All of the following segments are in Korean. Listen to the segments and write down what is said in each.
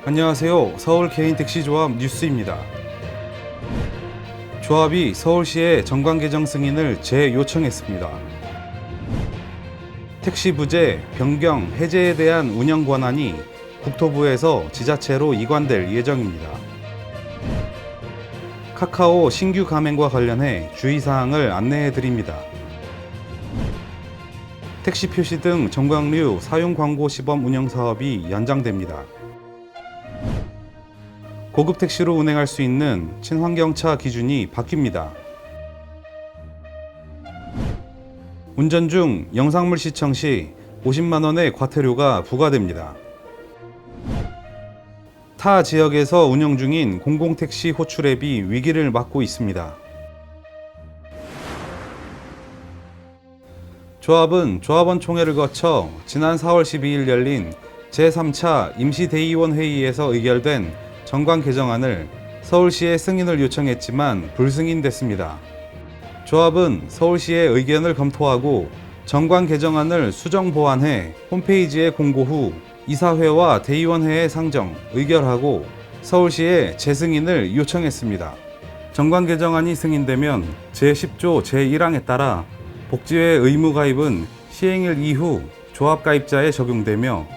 안녕하세요. 서울 개인택시조합 뉴스입니다. 조합이 서울시에 정관 개정 승인을 재요청했습니다. 택시 부재, 변경, 해제에 대한 운영 권한이 국토부에서 지자체로 이관될 예정입니다. 카카오 신규 가맹과 관련해 주의사항을 안내해 드립니다. 택시 표시 등 정관류 사용 광고 시범 운영 사업이 연장됩니다. 고급 택시로 운행할 수 있는 친환경차 기준이 바뀝니다. 운전 중 영상물 시청 시 50만 원의 과태료가 부과됩니다. 타 지역에서 운영 중인 공공택시 호출앱이 위기를 맞고 있습니다. 조합은 조합원 총회를 거쳐 지난 4월 12일 열린 제3차 임시대의원 회의에서 의결된 정관 개정안을 서울시에 승인을 요청했지만 불승인됐습니다. 조합은 서울시의 의견을 검토하고 정관 개정안을 수정 보완해 홈페이지에 공고 후 이사회와 대의원회에 상정, 의결하고 서울시에 재승인을 요청했습니다. 정관 개정안이 승인되면 제10조 제1항에 따라 복지회 의무 가입은 시행일 이후 조합 가입자에 적용되며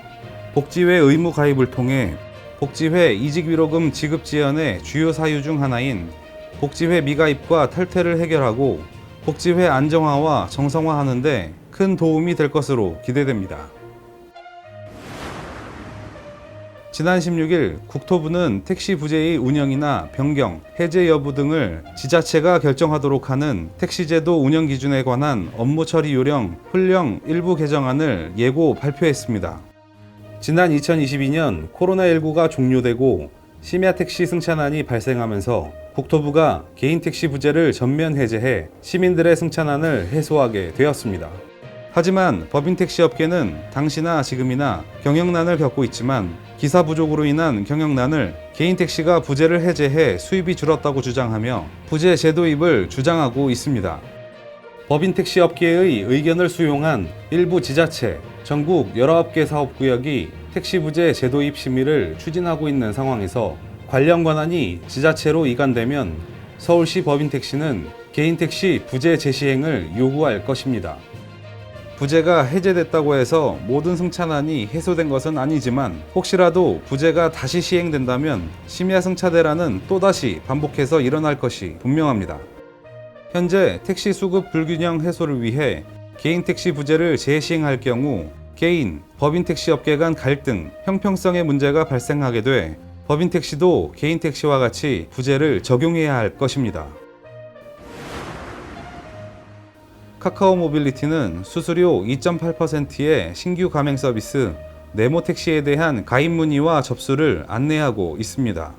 복지회 의무 가입을 통해 복지회 이직위로금 지급 지연의 주요 사유 중 하나인 복지회 미가입과 탈퇴를 해결하고 복지회 안정화와 정상화하는 데 큰 도움이 될 것으로 기대됩니다. 지난 16일 국토부는 택시 부재의 운영이나 변경, 해제 여부 등을 지자체가 결정하도록 하는 택시제도 운영 기준에 관한 업무 처리 요령 훈령 일부 개정안을 예고 발표했습니다. 지난 2022년 코로나19가 종료되고 심야 택시 승차난이 발생하면서 국토부가 개인 택시 부재를 전면 해제해 시민들의 승차난을 해소하게 되었습니다. 하지만 법인 택시 업계는 당시나 지금이나 경영난을 겪고 있지만 기사 부족으로 인한 경영난을 개인 택시가 부재를 해제해 수입이 줄었다고 주장하며 부재 제도입을 주장하고 있습니다. 법인 택시 업계의 의견을 수용한 일부 지자체, 전국 19개 사업구역이 택시 부재 제도입 심의를 추진하고 있는 상황에서 관련 권한이 지자체로 이관되면 서울시 법인 택시는 개인 택시 부재 재시행을 요구할 것입니다. 부재가 해제됐다고 해서 모든 승차난이 해소된 것은 아니지만 혹시라도 부재가 다시 시행된다면 심야 승차대란은 또다시 반복해서 일어날 것이 분명합니다. 현재 택시 수급 불균형 해소를 위해 개인 택시 부재를 재시행할 경우 개인, 법인 택시 업계 간 갈등, 형평성의 문제가 발생하게 돼 법인 택시도 개인 택시와 같이 부재를 적용해야 할 것입니다. 카카오 모빌리티는 수수료 2.8%의 신규 가맹 서비스 네모 택시에 대한 가입 문의와 접수를 안내하고 있습니다.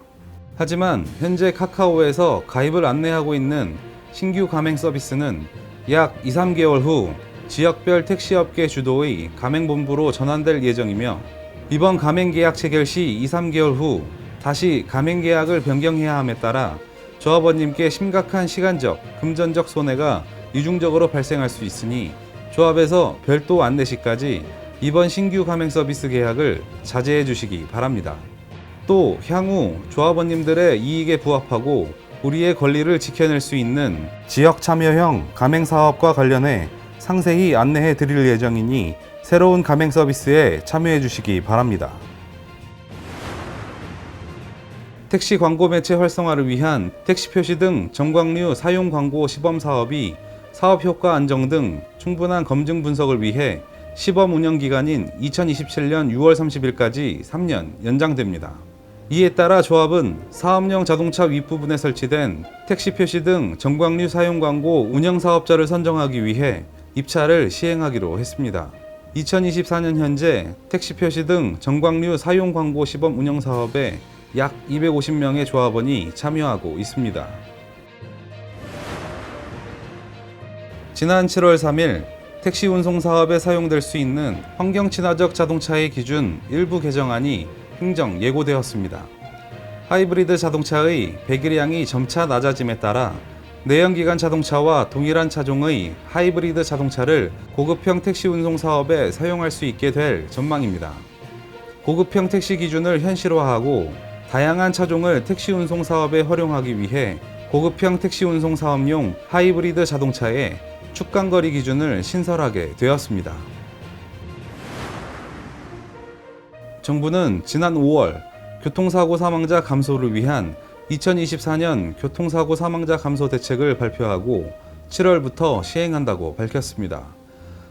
하지만 현재 카카오에서 가입을 안내하고 있는 신규 가맹 서비스는 약 2~3개월 후 지역별 택시업계 주도의 가맹본부로 전환될 예정이며 이번 가맹계약 체결 시 2~3개월 후 다시 가맹계약을 변경해야 함에 따라 조합원님께 심각한 시간적, 금전적 손해가 이중적으로 발생할 수 있으니 조합에서 별도 안내 시까지 이번 신규 가맹 서비스 계약을 자제해 주시기 바랍니다. 또 향후 조합원님들의 이익에 부합하고 우리의 권리를 지켜낼 수 있는 지역 참여형 가맹 사업과 관련해 상세히 안내해 드릴 예정이니 새로운 가맹 서비스에 참여해 주시기 바랍니다. 택시 광고 매체 활성화를 위한 택시 표시 등 정관류 사용 광고 시범 사업이 사업 효과 안정 등 충분한 검증 분석을 위해 시범 운영 기간인 2027년 6월 30일까지 3년 연장됩니다. 이에 따라 조합은 사업용 자동차 윗부분에 설치된 택시 표시 등 정관류 사용 광고 운영 사업자를 선정하기 위해 입찰을 시행하기로 했습니다. 2024년 현재 택시 표시 등 정관류 사용 광고 시범 운영 사업에 약 250명의 조합원이 참여하고 있습니다. 지난 7월 3일 택시 운송 사업에 사용될 수 있는 환경 친화적 자동차의 기준 일부 개정안이 행정 예고되었습니다. 하이브리드 자동차의 배기량이 점차 낮아짐에 따라 내연기관 자동차와 동일한 차종의 하이브리드 자동차를 고급형 택시 운송 사업에 사용할 수 있게 될 전망입니다. 고급형 택시 기준을 현실화하고 다양한 차종을 택시 운송 사업에 활용하기 위해 고급형 택시 운송 사업용 하이브리드 자동차의 축간거리 기준을 신설하게 되었습니다. 정부는 지난 5월 교통사고 사망자 감소를 위한 2024년 교통사고 사망자 감소 대책을 발표하고 7월부터 시행한다고 밝혔습니다.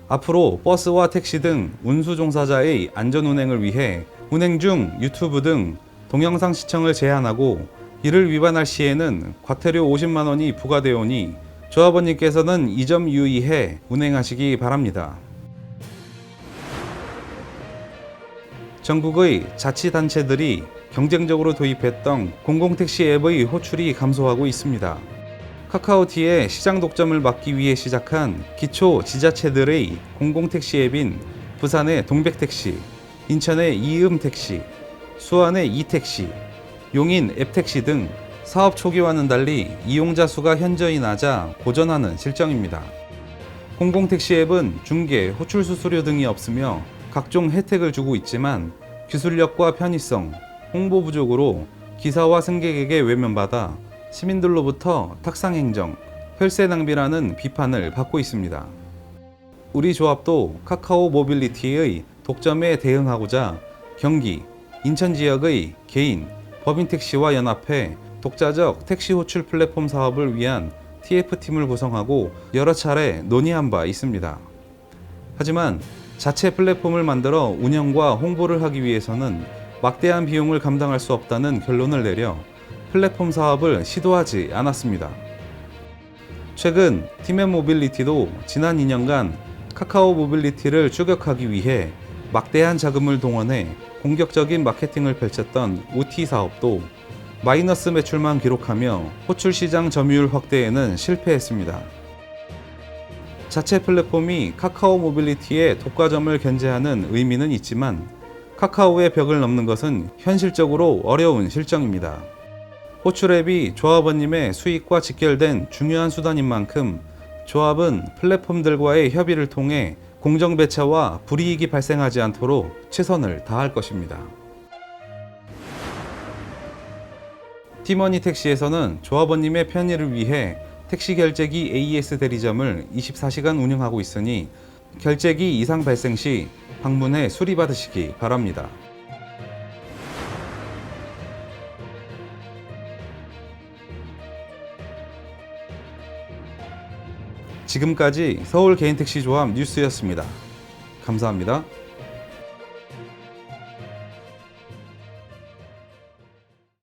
앞으로 버스와 택시 등 운수 종사자의 안전 운행을 위해 운행 중 유튜브 등 동영상 시청을 제한하고 이를 위반할 시에는 과태료 50만 원이 부과되오니 조합원님께서는 이 점 유의해 운행하시기 바랍니다. 전국의 자치단체들이 경쟁적으로 도입했던 공공택시 앱의 호출이 감소하고 있습니다. 카카오티의 시장 독점을 막기 위해 시작한 기초 지자체들의 공공택시 앱인 부산의 동백택시, 인천의 이음택시, 수원의 이택시, 용인 앱택시 등 사업 초기와는 달리 이용자 수가 현저히 낮아 고전하는 실정입니다. 공공택시 앱은 중개, 호출 수수료 등이 없으며 각종 혜택을 주고 있지만 기술력과 편의성, 홍보 부족으로 기사와 승객에게 외면받아 시민들로부터 탁상행정, 혈세 낭비라는 비판을 받고 있습니다. 우리 조합도 카카오 모빌리티의 독점에 대응하고자 경기, 인천 지역의 개인, 법인 택시와 연합해 독자적 택시 호출 플랫폼 사업을 위한 TF팀을 구성하고 여러 차례 논의한 바 있습니다. 하지만 자체 플랫폼을 만들어 운영과 홍보를 하기 위해서는 막대한 비용을 감당할 수 없다는 결론을 내려 플랫폼 사업을 시도하지 않았습니다. 최근 팀앤모빌리티도 지난 2년간 카카오 모빌리티를 추격하기 위해 막대한 자금을 동원해 공격적인 마케팅을 펼쳤던 OT 사업도 마이너스 매출만 기록하며 호출 시장 점유율 확대에는 실패했습니다. 자체 플랫폼이 카카오 모빌리티의 독과점을 견제하는 의미는 있지만 카카오의 벽을 넘는 것은 현실적으로 어려운 실정입니다. 호출 앱이 조합원님의 수익과 직결된 중요한 수단인 만큼 조합은 플랫폼들과의 협의를 통해 공정 배차와 불이익이 발생하지 않도록 최선을 다할 것입니다. 티머니 택시에서는 조합원님의 편의를 위해 택시 결제기 AES 대리점을 24시간 운영하고 있으니 결제기 이상 발생 시 방문해 수리받으시기 바랍니다. 지금까지 서울 개인택시조합 뉴스였습니다. 감사합니다.